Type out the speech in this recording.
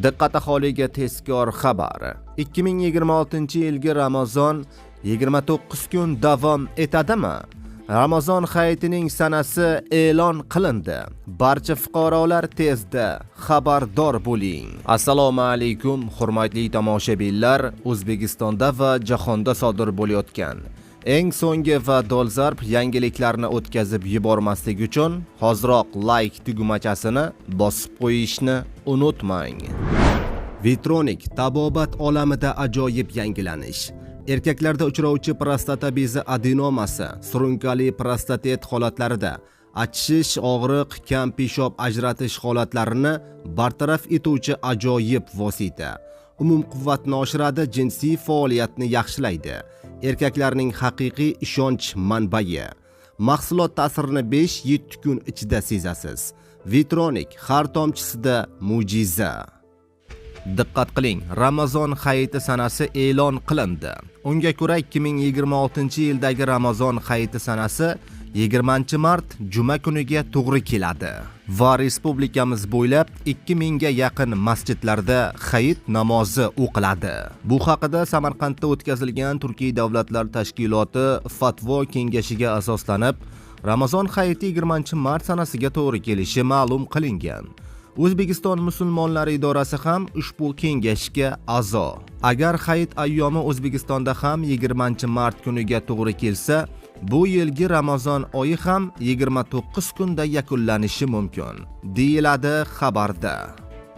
Diqqat aholiga tezkor xabar. 2026-yilgi Ramazon 29 kun davom etadimi? Ramazon hayitining sanasi e'lon qilindi. Barcha fuqarolar tezda xabardor bo'ling. Assalomu alaykum, hurmatli tomoshabinlar. O'zbekistonda va jahonda sodir bo'layotgan eng so'nggi va dolzarb yangiliklarni o'tkazib yubormaslik uchun hoziroq like tugmachasini bosib qo'yishni unutmang. Vitronik tabobat olamida ajoyib yangilanish. Erkaklarda uchrovchi prostata bezi adenomasi, surunkali prostatat holatlarida achishish, og'riq, kam peshob ajratish holatlarini bartaraf etuvchi ajoyib vosita. Umumquvvatni oshiradi, jinsiy faoliyatni yaxshilaydi. Erkaklarning haqiqiy ishonch manbai. Mahsulot ta'sirini 5-7 kun ichida sezasiz. Vitronik har tomchisida mo'jiza. Diqqat qiling, Ramazon hayiti sanasi e'lon qilindi. Unga ko'ra 2026-yildagi Ramazon hayiti sanasi 20-mart juma kuniga to'g'ri keladi va respublikamiz bo'ylab 2000 ga yaqin masjidlarda hayit namozi o'qiladi. Bu haqida Samarqandda o'tkazilgan Turkiy davlatlar tashkiloti fatvo kengashiga asoslanib, Ramazon hayiti 20-mart sanasiga to'g'ri kelishi ma'lum qilingan. O'zbekiston musulmonlari idorasi ham ushbu kengashga a'zo. Agar hayit ayyomi O'zbekistonda ham 20-mart kuniga to'g'ri kelsa, bu yilgi Ramazon oyi ham 29 kunda yakunlanishi mumkin, deyiladi xabarda.